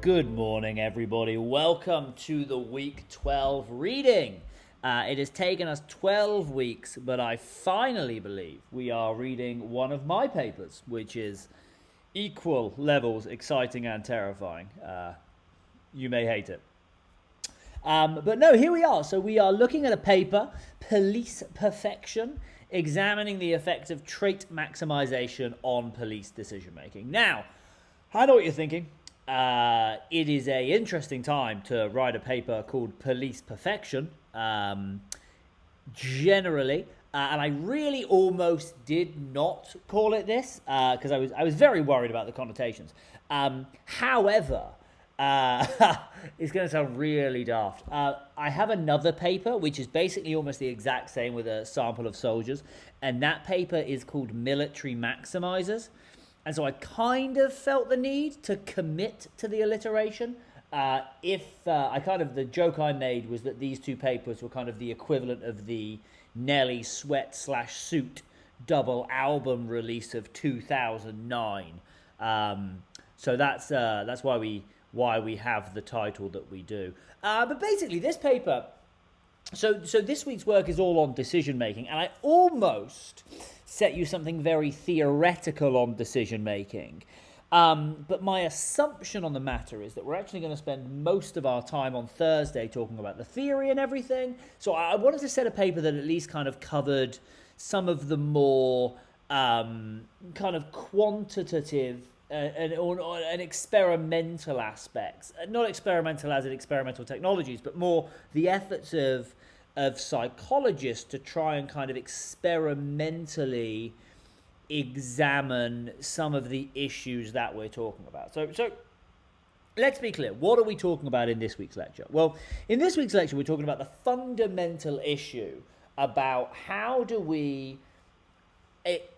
Good morning, everybody. Welcome to the week 12 reading. It has taken us 12 weeks, but I finally believe we are reading one of my papers, which is equal levels exciting and terrifying. You may hate it. But no, here we are. So we are looking at a paper, Police Perfection, examining the effects of trait maximization on police decision making. Now, I know what you're thinking. It is an interesting time to write a paper called Police Perfection, generally, and I really almost did not call it this because I was very worried about the connotations. However, it's going to sound really daft. I have another paper which is basically almost the exact same with a sample of soldiers, and that paper is called Military Maximizers. And so I kind of felt the need to commit to the alliteration. The joke I made was that these two papers were kind of the equivalent of the Nelly Sweat/Suit double album release of 2009. So that's why we have the title that we do. But basically, this paper. So this week's work is all on decision making, and I almost set you something very theoretical on decision making. But my assumption on the matter is that we're actually going to spend most of our time on Thursday talking about the theory and everything. So I wanted to set a paper that at least kind of covered some of the more kind of quantitative and experimental aspects. Not experimental as in experimental technologies, but more the efforts of psychologists to try and kind of experimentally examine some of the issues that we're talking about. So let's be clear. What are we talking about in this week's lecture? Well, in this week's lecture, we're talking about the fundamental issue about how do we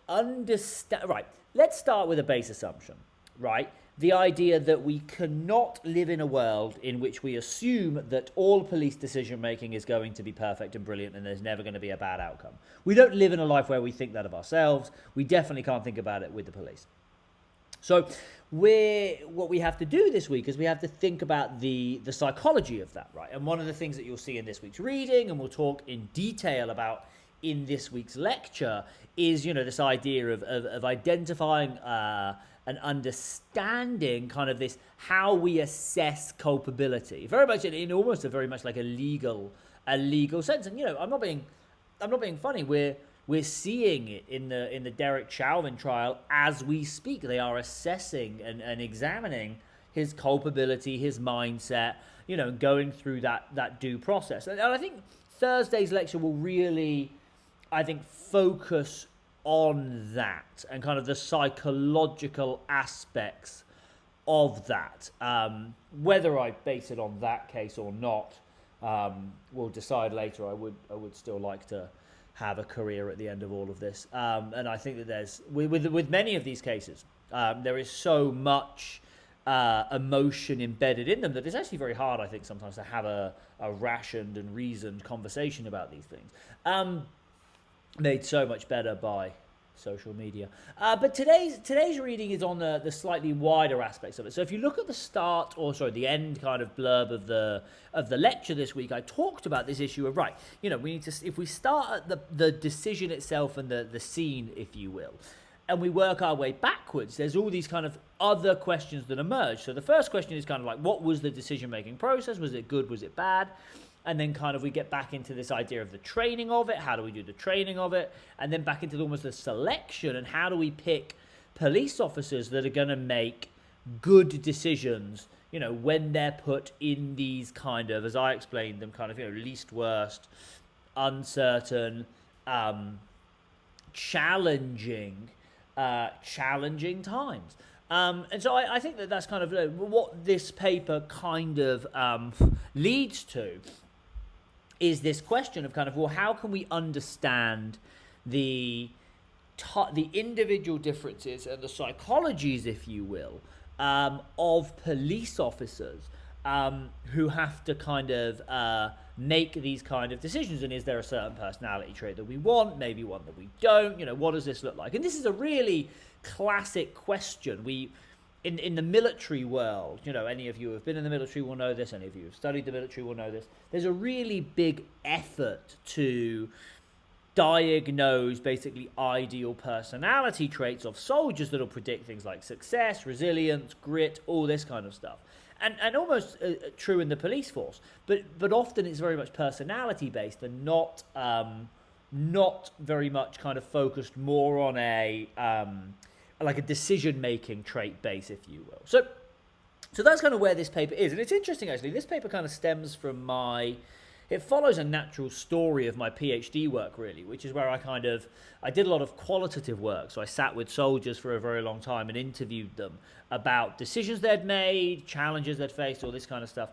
understand... Right, let's start with a base assumption, right? The idea that we cannot live in a world in which we assume that all police decision making is going to be perfect and brilliant and there's never going to be a bad outcome. We don't live in a life where we think that of ourselves. We definitely can't think about it with the police. So what we have to do this week is we have to think about the psychology of that, right? And one of the things that you'll see in this week's reading, and we'll talk in detail about in this week's lecture, is, this idea of identifying and understanding kind of this, how we assess culpability, very much in almost a very much like a legal sense. And I'm not being funny. We're seeing it in the Derek Chauvin trial as we speak. They are assessing and examining his culpability, his mindset, going through that due process. And I think Thursday's lecture will really, focus on that and kind of the psychological aspects of that. Whether I base it on that case or not, we'll decide later. I would still like to have a career at the end of all of this. And I think that there's with many of these cases, there is so much emotion embedded in them that it's actually very hard, I think, sometimes to have a rationed and reasoned conversation about these things. Made so much better by social media. But today's reading is on the slightly wider aspects of it. So if you look at the end kind of blurb of the lecture this week, I talked about this issue of, we need to, if we start at the decision itself and the scene, if you will, and we work our way backwards, there's all these kind of other questions that emerge. So the first question is kind of like, what was the decision-making process? Was it good? Was it bad? And then kind of we get back into this idea of the training of it. How do we do the training of it? And then back into almost the selection and how do we pick police officers that are going to make good decisions, when they're put in these kind of, as I explained them, kind of, least worst, uncertain, challenging times. And so I think that's kind of what this paper kind of leads to, is this question of kind of, well, how can we understand the individual differences and the psychologies, if you will, of police officers who have to kind of make these kind of decisions? And is there a certain personality trait that we want, maybe one that we don't? What does this look like? And this is a really classic question. in the military world, any of you who have been in the military will know this, any of you who have studied the military will know this, there's a really big effort to diagnose basically ideal personality traits of soldiers that'll predict things like success, resilience, grit, all this kind of stuff. And almost true in the police force, but often it's very much personality based and not very much kind of focused more on a like a decision-making trait base, if you will. So that's kind of where this paper is. And it's interesting, actually. This paper kind of stems from it follows a natural story of my PhD work, really, which is where I did a lot of qualitative work. So I sat with soldiers for a very long time and interviewed them about decisions they'd made, challenges they'd faced, all this kind of stuff.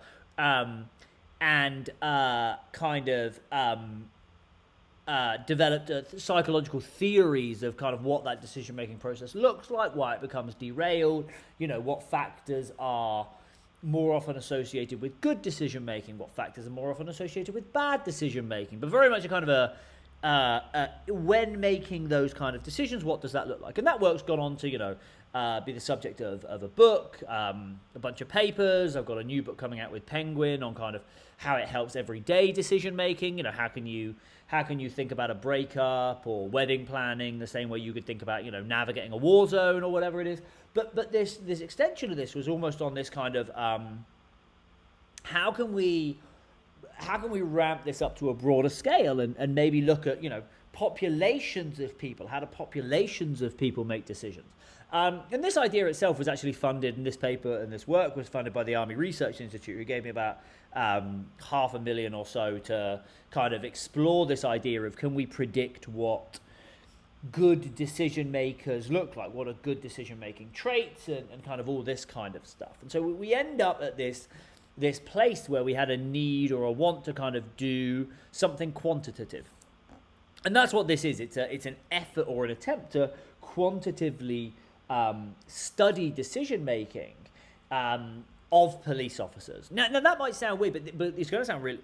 Developed psychological theories of kind of what that decision-making process looks like, why it becomes derailed, what factors are more often associated with good decision-making, what factors are more often associated with bad decision-making, but very much a kind of when making those kind of decisions, what does that look like? And that work's gone on to, be the subject of a book, a bunch of papers. I've got a new book coming out with Penguin on kind of how it helps everyday decision-making. How can you think about a breakup or wedding planning the same way you could think about, navigating a war zone or whatever it is. But this extension of this was almost on this kind of how can we ramp this up to a broader scale and maybe look at, populations of people? How do populations of people make decisions? And this idea itself was actually funded, in this paper and this work was funded by the Army Research Institute, who gave me about $500,000 or so to kind of explore this idea of, can we predict what good decision makers look like, what are good decision making traits, and kind of all this kind of stuff. And so we end up at this place where we had a need or a want to kind of do something quantitative. And that's what this is. It's an effort or an attempt to quantitatively study decision making of police officers. Now that might sound weird, but it's going to sound really.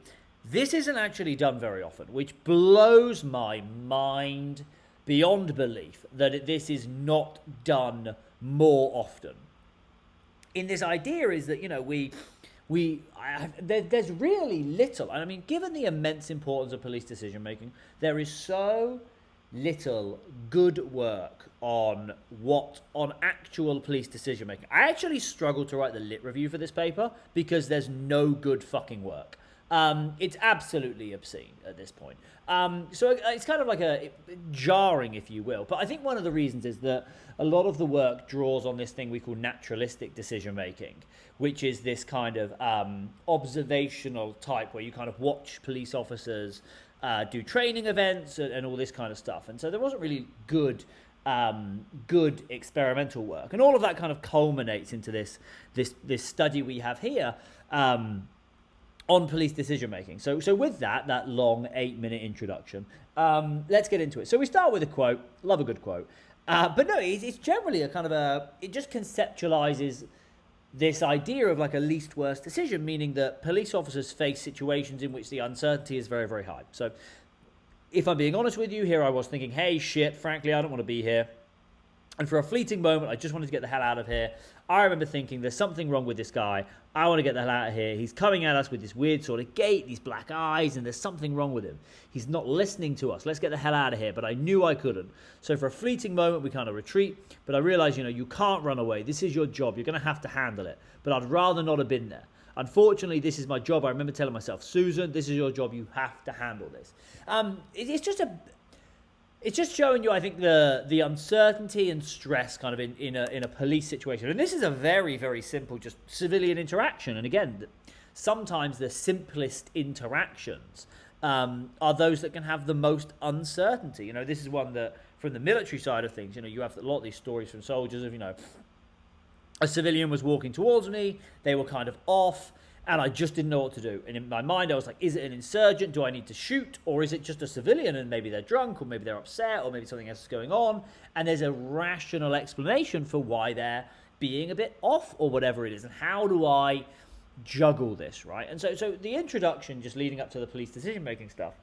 This isn't actually done very often, which blows my mind beyond belief that this is not done more often. In this idea is that there's really little, and I mean, given the immense importance of police decision making, there is so little good work on actual police decision making. I actually struggled to write the lit review for this paper because there's no good fucking work. It's absolutely obscene at this point. So it's kind of like a jarring, if you will. But I think one of the reasons is that a lot of the work draws on this thing we call naturalistic decision making, which is this kind of observational type where you kind of watch police officers do training events and all this kind of stuff. And so there wasn't really good experimental work. And all of that kind of culminates into this study we have here on police decision making. So with that long 8-minute introduction, let's get into it. So we start with a quote. Love a good quote. But no, it's generally a kind of it just conceptualizes this idea of like a least worst decision, meaning that police officers face situations in which the uncertainty is very, very high. So if I'm being honest with you, here I was thinking, hey, shit, frankly, I don't want to be here. And for a fleeting moment, I just wanted to get the hell out of here. I remember thinking, there's something wrong with this guy. I want to get the hell out of here. He's coming at us with this weird sort of gait, these black eyes, and there's something wrong with him. He's not listening to us. Let's get the hell out of here. But I knew I couldn't. So for a fleeting moment, we kind of retreat. But I realized, you can't run away. This is your job. You're going to have to handle it. But I'd rather not have been there. Unfortunately, this is my job. I remember telling myself, Susan, this is your job. You have to handle this. It's just showing you, I think, the uncertainty and stress kind of in a police situation. And this is a very, very simple, just civilian interaction. And again, sometimes the simplest interactions are those that can have the most uncertainty. This is one that, from the military side of things, you have a lot of these stories from soldiers of, a civilian was walking towards me, they were kind of off, and I just didn't know what to do. And in my mind, I was like, is it an insurgent? Do I need to shoot? Or is it just a civilian and maybe they're drunk or maybe they're upset or maybe something else is going on? And there's a rational explanation for why they're being a bit off or whatever it is. And how do I juggle this, right? And so the introduction, just leading up to the police decision-making stuff,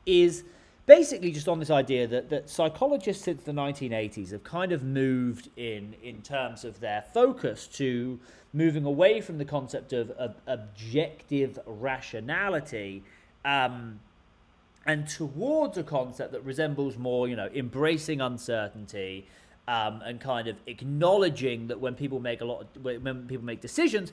is basically just on this idea that psychologists since the 1980s have kind of moved in terms of their focus to moving away from the concept of objective rationality and towards a concept that resembles more, embracing uncertainty, and kind of acknowledging that when people make decisions,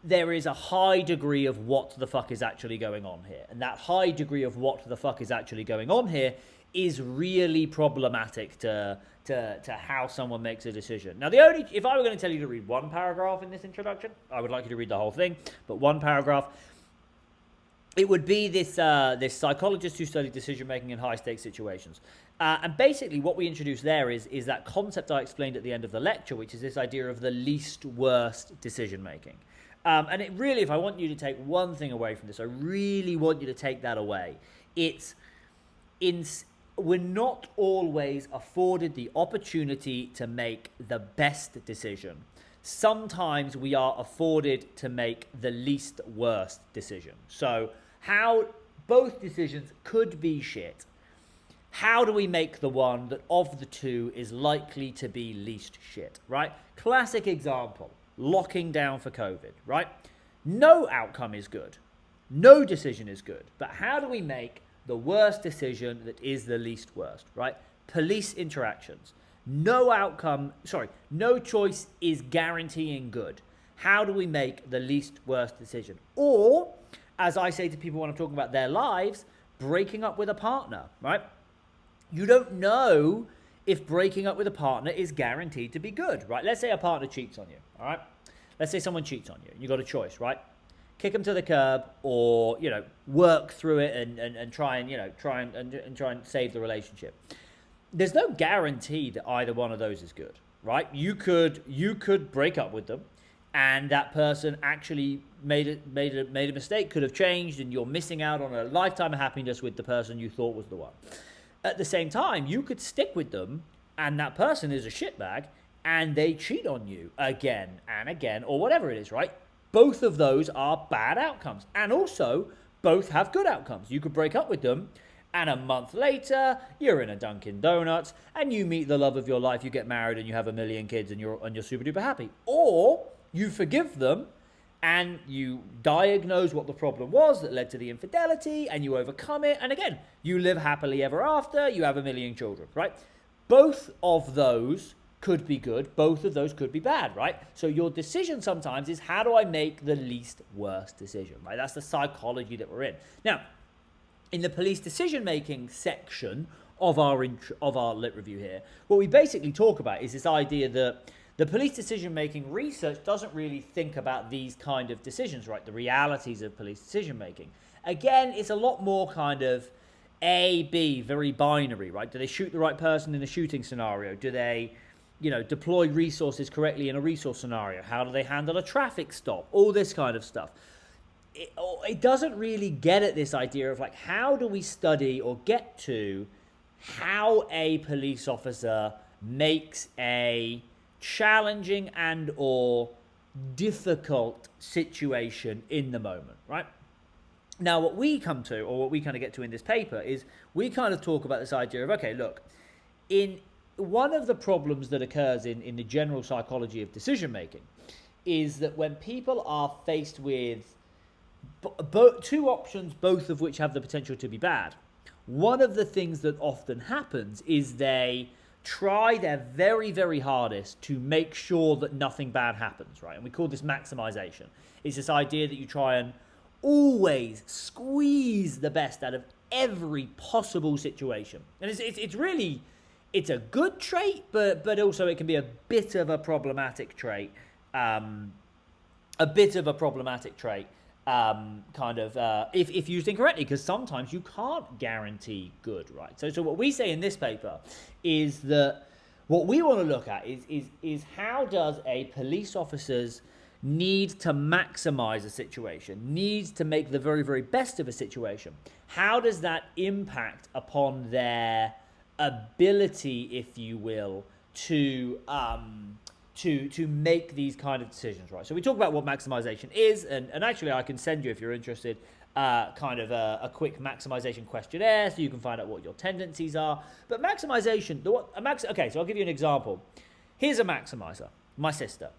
there is a high degree of what the fuck is actually going on here. And that high degree of what the fuck is actually going on here is really problematic to how someone makes a decision. Now, if I were going to tell you to read one paragraph in this introduction, I would like you to read the whole thing, but one paragraph, it would be this psychologist who studied decision-making in high-stakes situations. And basically what we introduce there is that concept I explained at the end of the lecture, which is this idea of the least worst decision-making. And it really, if I want you to take one thing away from this, I really want you to take that away. We're not always afforded the opportunity to make the best decision. Sometimes we are afforded to make the least worst decision. So how both decisions could be shit. How do we make the one that of the two is likely to be least shit, right? Classic example, locking down for COVID, right? No outcome is good. No decision is good. But how do we make the worst decision that is the least worst, right? Police interactions. No choice is guaranteeing good. How do we make the least worst decision? Or, as I say to people when I'm talking about their lives, breaking up with a partner, right? You don't know if breaking up with a partner is guaranteed to be good, right? Let's say a partner cheats on you, all right? Let's say someone cheats on you. You got a choice, right? Kick them to the curb, or work through it and try and save the relationship. There's no guarantee that either one of those is good, right? You could break up with them, and that person actually made a mistake, could have changed, and you're missing out on a lifetime of happiness with the person you thought was the one. At the same time, you could stick with them, and that person is a shitbag, and they cheat on you again and again, or whatever it is, right? Both of those are bad outcomes, and also both have good outcomes. You could break up with them, and a month later, you're in a Dunkin' Donuts, and you meet the love of your life, you get married, and you have 1 million kids, and you're super duper happy. Or you forgive them, and you diagnose what the problem was that led to the infidelity, and you overcome it, and again, you live happily ever after, you have 1 million children, right? Both of those could be good, both of those could be bad, right? So your decision sometimes is, how do I make the least worst decision, right? That's the psychology that we're in. Now, in the police decision-making section of our lit review here, what we basically talk about is this idea that the police decision-making research doesn't really think about these kind of decisions, right? The realities of police decision-making. Again, it's a lot more kind of A, B, very binary, right? Do they shoot the right person in a shooting scenario? Do they, deploy resources correctly in a resource scenario? How do they handle a traffic stop? All this kind of stuff. It doesn't really get at this idea of like, how do we study or get to how a police officer makes a challenging and or difficult situation in the moment, right? Now, what we come to, or what we kind of get to in this paper, is we kind of talk about this idea of, okay, look, in one of the problems that occurs in the general psychology of decision making is that when people are faced with two options, both of which have the potential to be bad, one of the things that often happens is they try their very, very hardest to make sure that nothing bad happens, right? And we call this maximization. It's this idea that you try and always squeeze the best out of every possible situation. And it's really, it's a good trait, but also it can be a bit of a problematic trait. If used incorrectly, because sometimes you can't guarantee good, right? So what we say in this paper is that what we want to look at is how does a police officer's need to maximize a situation, needs to make the very, very best of a situation, how does that impact upon their ability, if you will, to make these kind of decisions, right? So we talk about what maximization is, and actually I can send you, if you're interested, kind of a quick maximization questionnaire so you can find out what your tendencies are. But maximization, okay, so I'll give you an example. Here's a maximizer, my sister.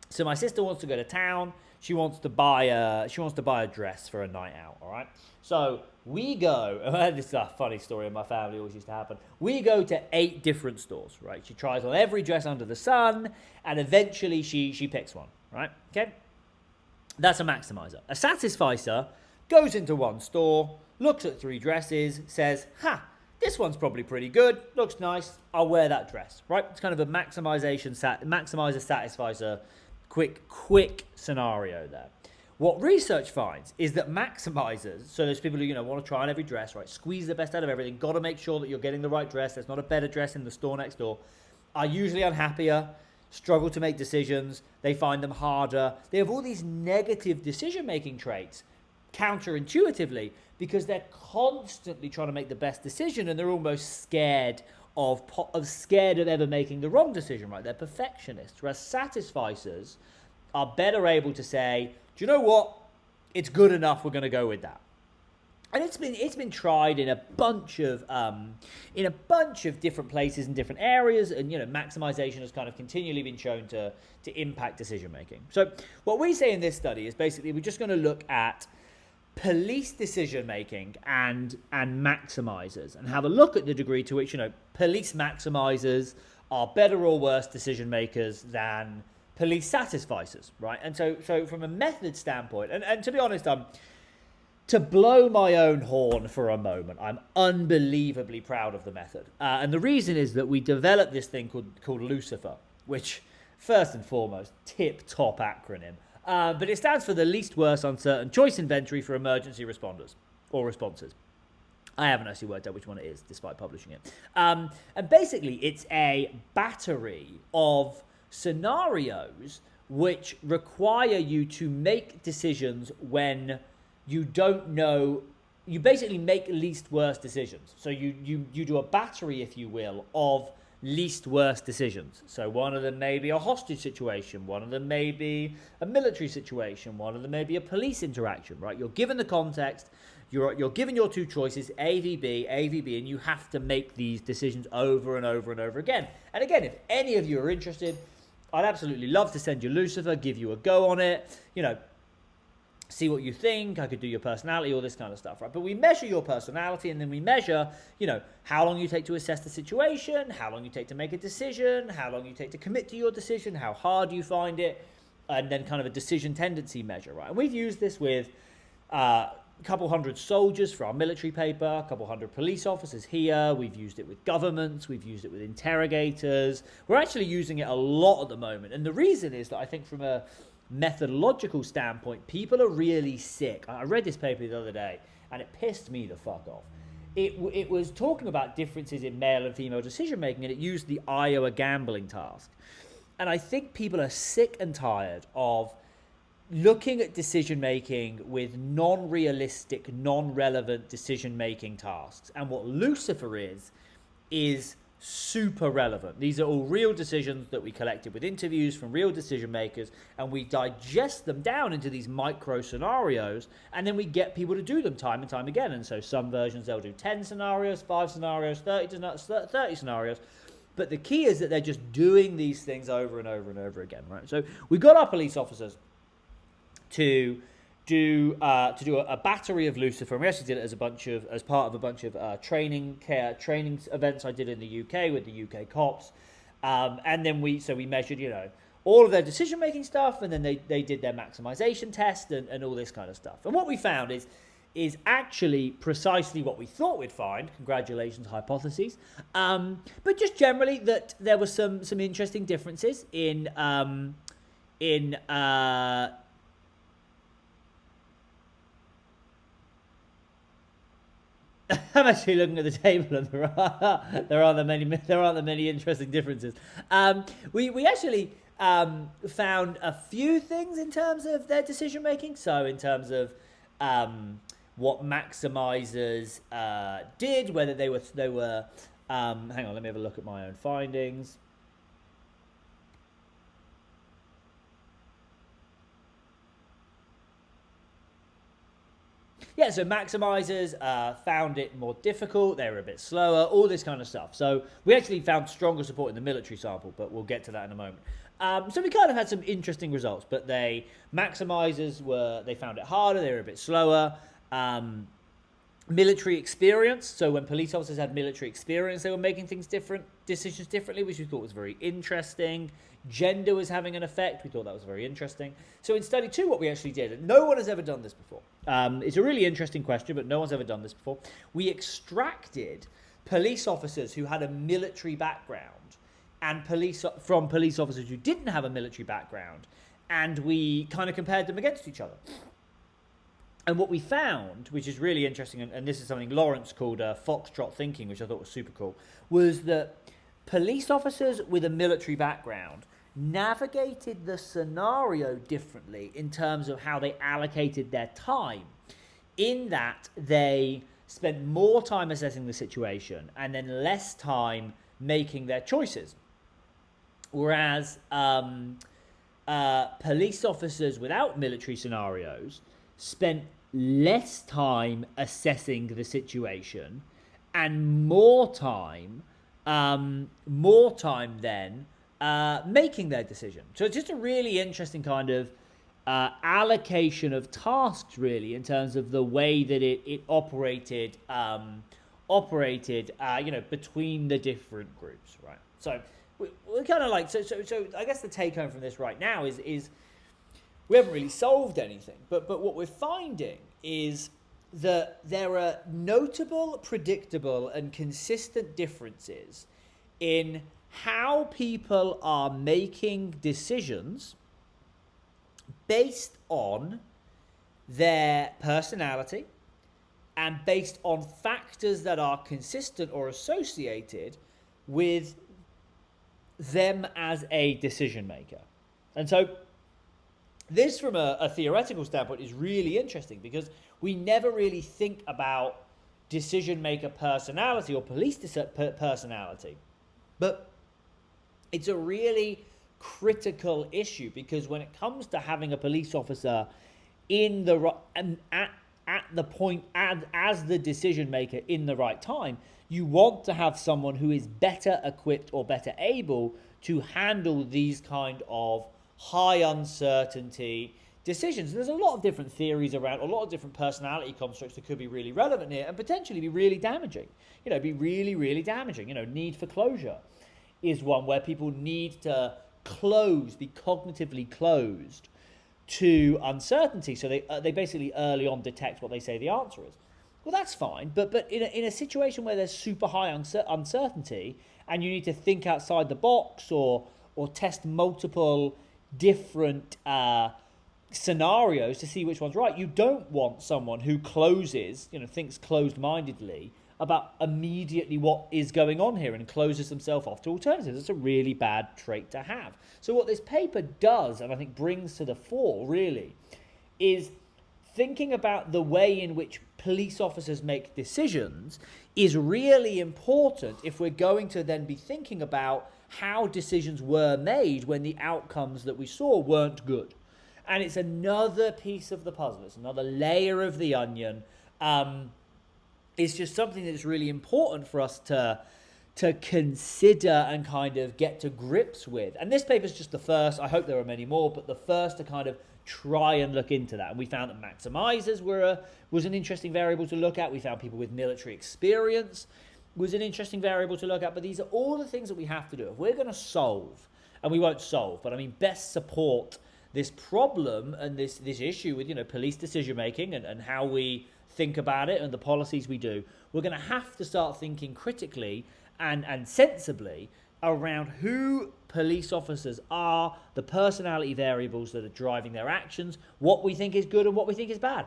So my sister wants to go to town. She wants to buy a dress for a night out, all right? So we go, this is a funny story in my family, always used to happen. We go to 8 different stores, right? She tries on every dress under the sun, and eventually she picks one, right? Okay? That's a maximizer. A satisficer goes into one store, looks at 3 dresses, says, this one's probably pretty good, looks nice, I'll wear that dress, right? It's kind of a maximizer, satisficer, quick scenario there. What research finds is that maximizers, so there's people who want to try on every dress, right? Squeeze the best out of everything, got to make sure that you're getting the right dress, there's not a better dress in the store next door, are usually unhappier, struggle to make decisions, they find them harder. They have all these negative decision-making traits counterintuitively because they're constantly trying to make the best decision and they're almost scared of ever making the wrong decision, right? They're perfectionists, whereas satisficers are better able to say, do you know what? It's good enough, we're going to go with that. And it's been tried in a bunch of different places and different areas, and maximization has kind of continually been shown to impact decision making. So what we say in this study is basically we're just going to look at police decision making and maximizers and have a look at the degree to which police maximizers are better or worse decision makers than police satisficers, right? And so from a method standpoint, and to be honest, to blow my own horn for a moment, I'm unbelievably proud of the method. And the reason is that we developed this thing called Lucifer, which, first and foremost, tip-top acronym. But it stands for the least worst uncertain choice inventory for emergency responders, or responses. I haven't actually worked out which one it is, despite publishing it. And basically, it's a battery of scenarios which require you to make decisions when you don't know. You basically make least worst decisions. So you do a battery, if you will, of least worst decisions. So one of them may be a hostage situation, one of them may be a military situation, one of them may be a police interaction, right? You're given the context, you're given your 2 choices, A v B, and you have to make these decisions over and over and over again. And again, if any of you are interested, I'd absolutely love to send you Lucifer, give you a go on it, see what you think. I could do your personality, all this kind of stuff, right? But we measure your personality, and then we measure, how long you take to assess the situation, how long you take to make a decision, how long you take to commit to your decision, how hard you find it, and then kind of a decision tendency measure, right? And we've used this with a couple hundred soldiers for our military paper, a couple hundred police officers here. We've used it with governments. We've used it with interrogators. We're actually using it a lot at the moment. And the reason is that I think from a methodological standpoint, people are really sick. I read this paper the other day and it pissed me the fuck off. It was talking about differences in male and female decision making, and it used the Iowa gambling task. And I think people are sick and tired of looking at decision making with non-realistic, non-relevant decision making tasks. And what Lucifer is super relevant. These are all real decisions that we collected with interviews from real decision makers, and we digest them down into these micro scenarios, and then we get people to do them time and time again. And so some versions, they'll do 10 scenarios, 5 scenarios, 30 scenarios. But the key is that they're just doing these things over and over and over again, right? So we got our police officers to do a battery of Lucifer, and we actually did it as part of a bunch of training events I did in the UK with the UK cops, and then we measured all of their decision making stuff, and then they did their maximization test and all this kind of stuff. And what we found is actually precisely what we thought we'd find. Congratulations, hypotheses. But just generally that there were some interesting differences in I'm actually looking at the table, and there aren't that many interesting differences. We actually found a few things in terms of their decision making. So in terms of what maximizers did, whether they were hang on, let me have a look at my own findings. yeah, so maximizers found it more difficult. They were a bit slower, all this kind of stuff. So we actually found stronger support in the military sample, but we'll get to that in a moment. So we kind of had some interesting results, but maximizers they found it harder. They were a bit slower. Military experience. So when police officers had military experience, they were making decisions differently, which we thought was very interesting. Gender was having an effect. We thought that was very interesting. So in study 2, what we actually did, and no one has ever done this before. It's a really interesting question, but no one's ever done this before. We extracted police officers who had a military background and from police officers who didn't have a military background, and we kind of compared them against each other. And what we found, which is really interesting, and this is something Lawrence called foxtrot thinking, which I thought was super cool, was that police officers with a military background navigated the scenario differently in terms of how they allocated their time, in that they spent more time assessing the situation and then less time making their choices. Whereas police officers without military scenarios spent less time assessing the situation and more time then making their decision. So it's just a really interesting kind of allocation of tasks, really, in terms of the way that it operated between the different groups, right? So we're kind of like, so I guess the take home from this right now is we haven't really solved anything, but what we're finding is that there are notable, predictable, and consistent differences in how people are making decisions based on their personality and based on factors that are consistent or associated with them as a decision maker. And so this, from a theoretical standpoint, is really interesting because we never really think about decision maker personality or police personality. But it's a really critical issue, because when it comes to having a police officer in the at the point as the decision maker in the right time, you want to have someone who is better equipped or better able to handle these kind of high uncertainty decisions. There's a lot of different theories around, a lot of different personality constructs that could be really relevant here and potentially be really damaging. Be really, really damaging. Need for closure is one where people need to be cognitively closed to uncertainty, so they basically early on detect what they say the answer is. Well, that's fine, but in a situation where there's super high uncertainty and you need to think outside the box or test multiple different scenarios to see which one's right, you don't want someone who thinks closed-mindedly about immediately what is going on here and closes themselves off to alternatives. It's a really bad trait to have. So what this paper does, and I think brings to the fore really, is thinking about the way in which police officers make decisions is really important if we're going to then be thinking about how decisions were made when the outcomes that we saw weren't good. And it's another piece of the puzzle. It's another layer of the onion. It's just something that's really important for us to consider and kind of get to grips with. And this paper is just the first. I hope there are many more, but the first to kind of try and look into that. And we found that maximizers was an interesting variable to look at. We found people with military experience was an interesting variable to look at. But these are all the things that we have to do. If we're going to solve, and we won't solve, but I mean best support this problem and this issue with police decision making and how we think about it and the policies we do, we're going to have to start thinking critically and sensibly around who police officers are, the personality variables that are driving their actions, what we think is good and what we think is bad.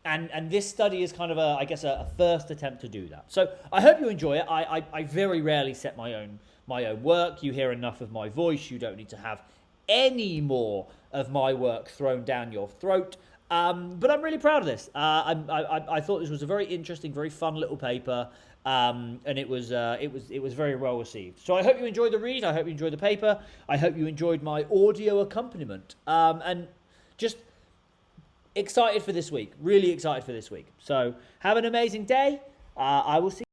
And this study is kind of a first attempt to do that. So I hope you enjoy it. I very rarely set my own work. You hear enough of my voice. You don't need to have any more of my work thrown down your throat. But I'm really proud of this. I thought this was a very interesting, very fun little paper, and it was very well received. So I hope you enjoyed the read. I hope you enjoyed the paper. I hope you enjoyed my audio accompaniment. And just excited for this week. Really excited for this week. So have an amazing day. I will see